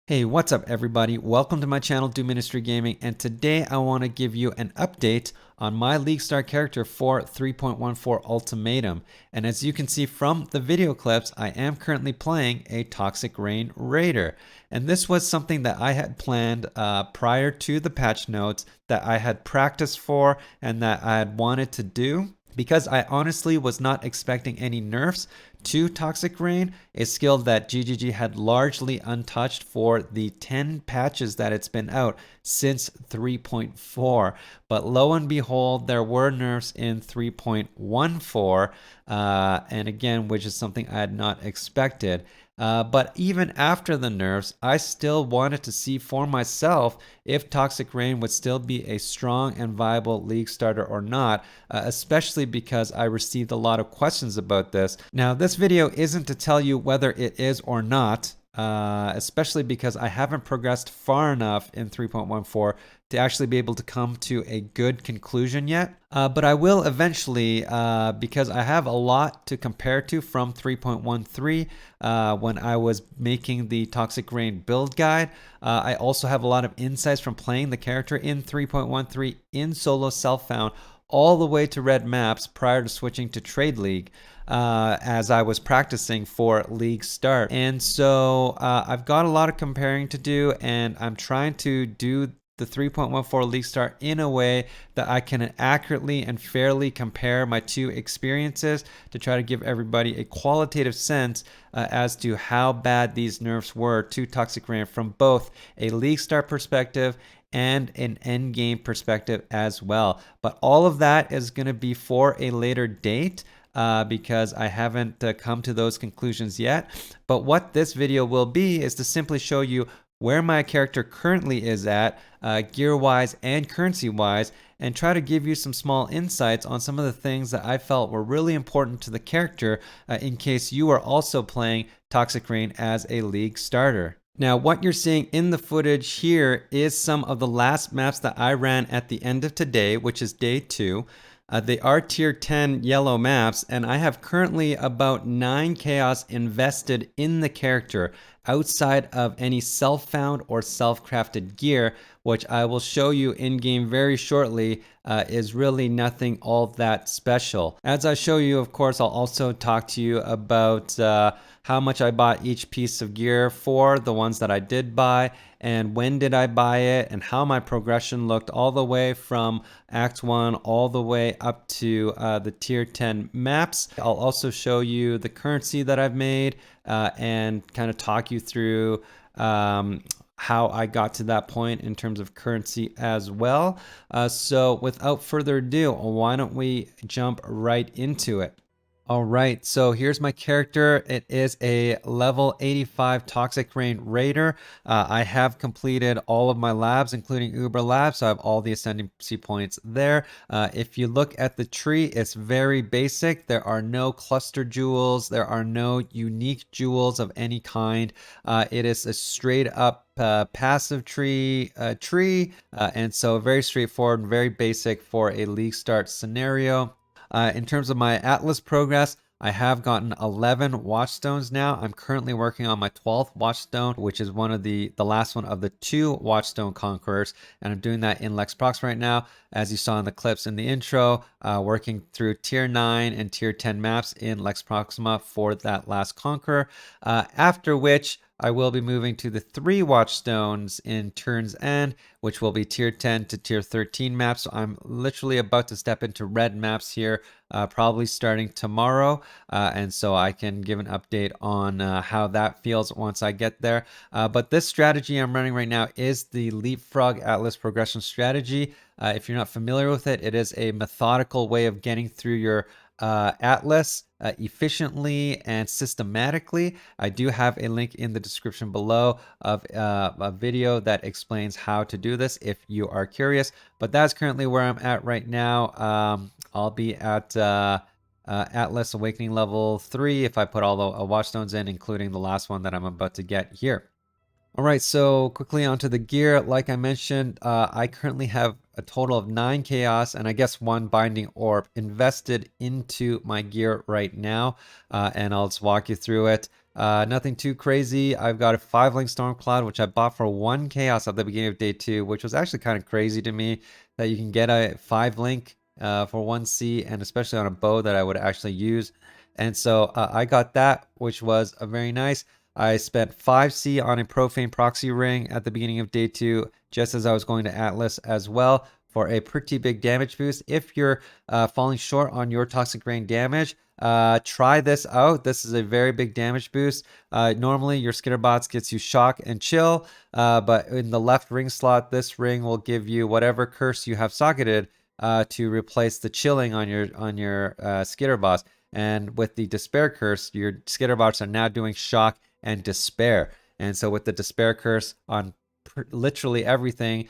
Hey, what's up everybody? Welcome to my channel, Do Ministry Gaming, and today I want to give you an update on my League Star character for 3.14 Ultimatum. And as you can see from the video clips, I am currently playing a Toxic Rain Raider. And this was something that I had planned prior to the patch notes, that I had practiced for, and that I had wanted to do, because I honestly was not expecting any nerfs to Toxic Rain, a skill that GGG had largely untouched for the 10 patches that it's been out since 3.4. But lo and behold, there were nerfs in 3.14, and again, which is something I had not expected. But even after the nerfs, I still wanted to see for myself if Toxic Rain would still be a strong and viable league starter or not, especially because I received a lot of questions about this. Now, this video isn't to tell you whether it is or not, especially because I haven't progressed far enough in 3.14 to actually be able to come to a good conclusion yet. But I will eventually, because I have a lot to compare to from 3.13 when I was making the Toxic Rain build guide. I also have a lot of insights from playing the character in 3.13 in solo self-found all the way to red maps prior to switching to Trade League, as I was practicing for League Start. And so I've got a lot of comparing to do, and I'm trying to do the 3.14 League Start in a way that I can accurately and fairly compare my two experiences to try to give everybody a qualitative sense as to how bad these nerfs were to Toxic Rain from both a League Start perspective and an end game perspective as well. But all of that is going to be for a later date, because I haven't come to those conclusions yet. But what this video will be is to simply show you where my character currently is at, gear-wise and currency-wise, and try to give you some small insights on some of the things that I felt were really important to the character, in case you are also playing Toxic Rain as a League starter. Now, what you're seeing in the footage here is some of the last maps that I ran at the end of today, which is day 2. They are tier 10 yellow maps, and I have currently about 9 chaos invested in the character outside of any self-found or self-crafted gear, which I will show you in game very shortly, is really nothing all that special. As I show you, of course, I'll also talk to you about how much I bought each piece of gear for, the ones that I did buy, and when did I buy it, and how my progression looked all the way from Act 1 all the way up to the tier 10 maps. I'll also show you the currency that I've made, and kind of talk you through how I got to that point in terms of currency as well. So without further ado, why don't we jump right into it? All right, so here's my character. It is a level 85 Toxic Rain Raider. I have completed all of my labs, including Uber Labs, so I have all the ascendancy points there. If you look at the tree, it's very basic. There are no cluster jewels. There are no unique jewels of any kind. It is a straight up passive tree, and so very straightforward and very basic for a league start scenario. In terms of my Atlas progress, I have gotten 11 watchstones now. I'm currently working on my 12th watchstone, which is one of the last one of the 2 watchstone conquerors, and I'm doing that in Lex Prox right now, as you saw in the clips in the intro, working through tier 9 and tier 10 maps in Lex Proxima for that last conqueror, after which I will be moving to the 3 watchstones in Turn's End, which will be tier 10 to tier 13 maps. So I'm literally about to step into red maps here, probably starting tomorrow. And so I can give an update on how that feels once I get there. But this strategy I'm running right now is the Leapfrog Atlas progression strategy. If you're not familiar with it, it is a methodical way of getting through your Atlas efficiently and systematically. I do have a link in the description below of a video that explains how to do this if you are curious, but that's currently where I'm at right now. I'll be at Atlas Awakening level 3 if I put all the watchstones in, including the last one that I'm about to get here. All right, so quickly onto the gear. Like I mentioned, I currently have a total of 9 chaos and I guess 1 binding orb invested into my gear right now, and I'll just walk you through it. Nothing too crazy. I've got a 5-link storm cloud, which I bought for 1 chaos at the beginning of day 2, which was actually kind of crazy to me that you can get a 5-link for 1C, and especially on a bow that I would actually use. And so I got that, which was a very nice. I spent 5C on a profane proxy ring at the beginning of day 2, just as I was going to Atlas as well, for a pretty big damage boost. If you're falling short on your toxic rain damage, try this out. This is a very big damage boost. Normally your skitterbots gets you shock and chill, but in the left ring slot, this ring will give you whatever curse you have socketed to replace the chilling on your skitterbots. And with the despair curse, your skitterbots are now doing shock and despair. And so with the despair curse on literally everything,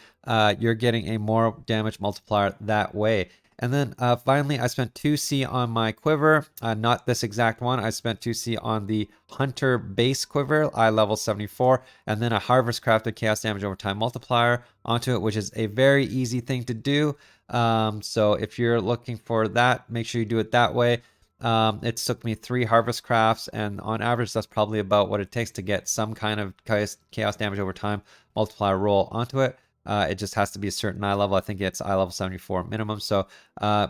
you're getting a more damage multiplier that way. And then finally, I spent 2C on my quiver, not this exact one. I spent 2C on the Hunter base quiver, eye level 74, and then a Harvest Crafted Chaos Damage over Time multiplier onto it, which is a very easy thing to do. So if you're looking for that, make sure you do it that way. It took me 3 harvest crafts, and on average, that's probably about what it takes to get some kind of chaos damage over time multiplier roll onto it. It just has to be a certain eye level. I think it's eye level 74 minimum. So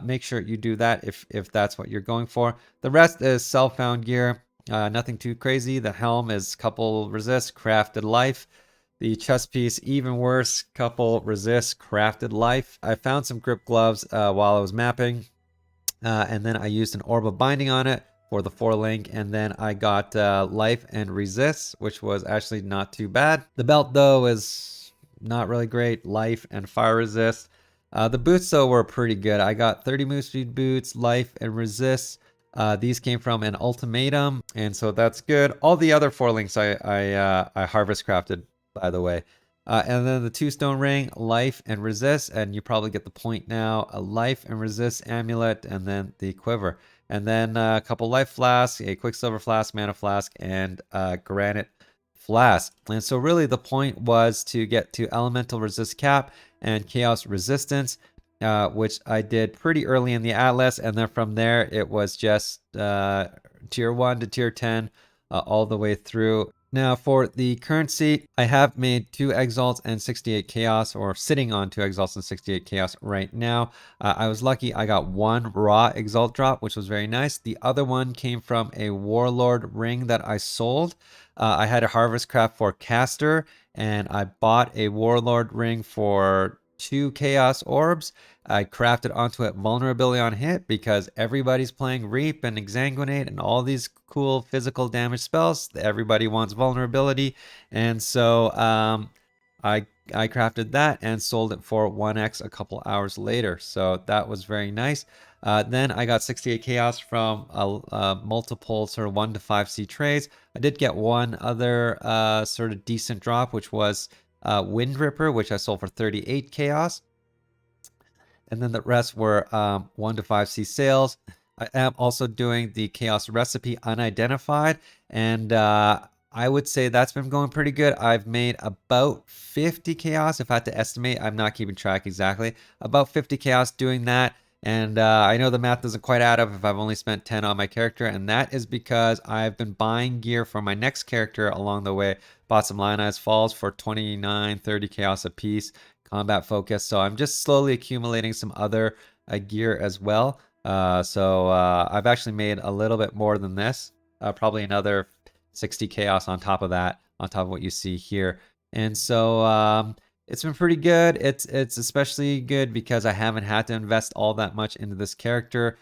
make sure you do that if that's what you're going for. The rest is self-found gear. Nothing too crazy. The helm is couple resist, crafted life. The chest piece, even worse, couple resist, crafted life. I found some grip gloves while I was mapping. And then I used an orb of binding on it for the 4-link, and then I got life and resist, which was actually not too bad. The belt though is not really great, life and fire resist. The boots though were pretty good. I got 30 move speed boots, life and resist. These came from an Ultimatum, and so that's good. All the other 4-links I harvest crafted, by the way. And then the 2-stone ring, life and resist, and you probably get the point now. A life and resist amulet, and then the quiver, and then a couple life flasks, a quicksilver flask, mana flask, and granite flask. And so really the point was to get to elemental resist cap and chaos resistance, which I did pretty early in the Atlas, and then from there it was just tier 1 to tier 10 all the way through. Now for the currency, I have made 2 exalts and 68 chaos, or sitting on 2 exalts and 68 chaos right now. I was lucky I got 1 raw exalt drop, which was very nice. The other one came from a warlord ring that I sold. I had a harvest craft for caster, and I bought a warlord ring for 2 chaos orbs. I crafted onto it vulnerability on hit because everybody's playing Reap and Exsanguinate and all these cool physical damage spells. Everybody wants vulnerability, and so I crafted that and sold it for 1x a couple hours later. So that was very nice. Then I got 68 chaos from multiple sort of 1 to 5C trades. I did get one other sort of decent drop, which was Wind Ripper, which I sold for 38 chaos. And then the rest were 1 to 5C sales. I am also doing the chaos recipe unidentified, and I would say that's been going pretty good. I've made about 50 chaos. If I had to estimate, I'm not keeping track exactly. About 50 chaos doing that. And I know the math doesn't quite add up if I've only spent 10 on my character, and that is because I've been buying gear for my next character along the way. Bought some Lionized Falls for 29, 30 chaos a piece, combat focus. So I'm just slowly accumulating some other gear as well. So I've actually made a little bit more than this, probably another 60 chaos on top of that, on top of what you see here. And so it's been pretty good. It's especially good because I haven't had to invest all that much into this character.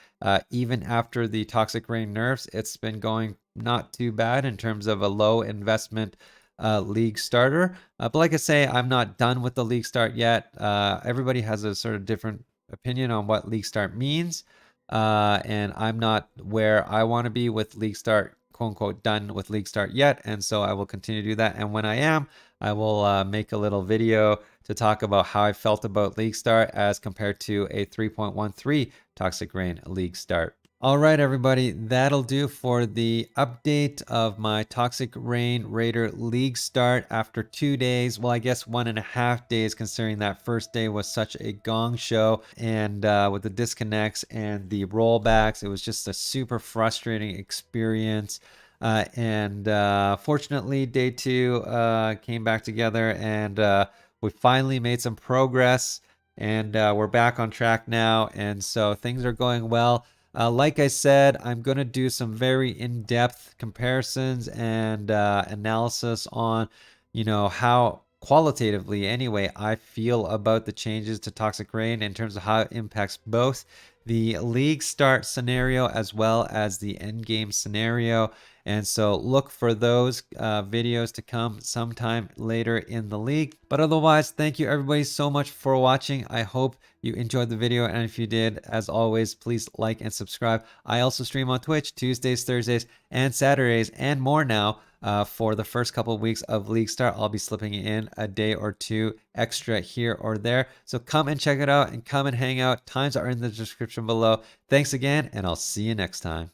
Even after the Toxic Rain nerfs, it's been going not too bad in terms of a low investment league starter. But like I say, I'm not done with the league start yet. Everybody has a sort of different opinion on what league start means. And I'm not where I want to be with league start, quote unquote, done with league start yet. And so I will continue to do that. And when I am, I will make a little video to talk about how I felt about league start as compared to a 3.13 Toxic Rain league start. All right, everybody, that'll do for the update of my Toxic Rain Raider League start after 2 days. Well, I guess 1.5 days, considering that first day was such a gong show. And with the disconnects and the rollbacks, it was just a super frustrating experience. And fortunately, day two came back together and we finally made some progress. And we're back on track now. And so things are going well. Like I said, I'm going to do some very in-depth comparisons and analysis on, how qualitatively anyway I feel about the changes to Toxic Rain in terms of how it impacts both the league start scenario as well as the end game scenario. And so look for those videos to come sometime later in the league. But otherwise, thank you everybody so much for watching. I hope you enjoyed the video. And if you did, as always, please like and subscribe. I also stream on Twitch Tuesdays, Thursdays, and Saturdays, and more now. For the first couple of weeks of League Start, I'll be slipping in a day or two extra here or there. So come and check it out and come and hang out. Times are in the description below. Thanks again, and I'll see you next time.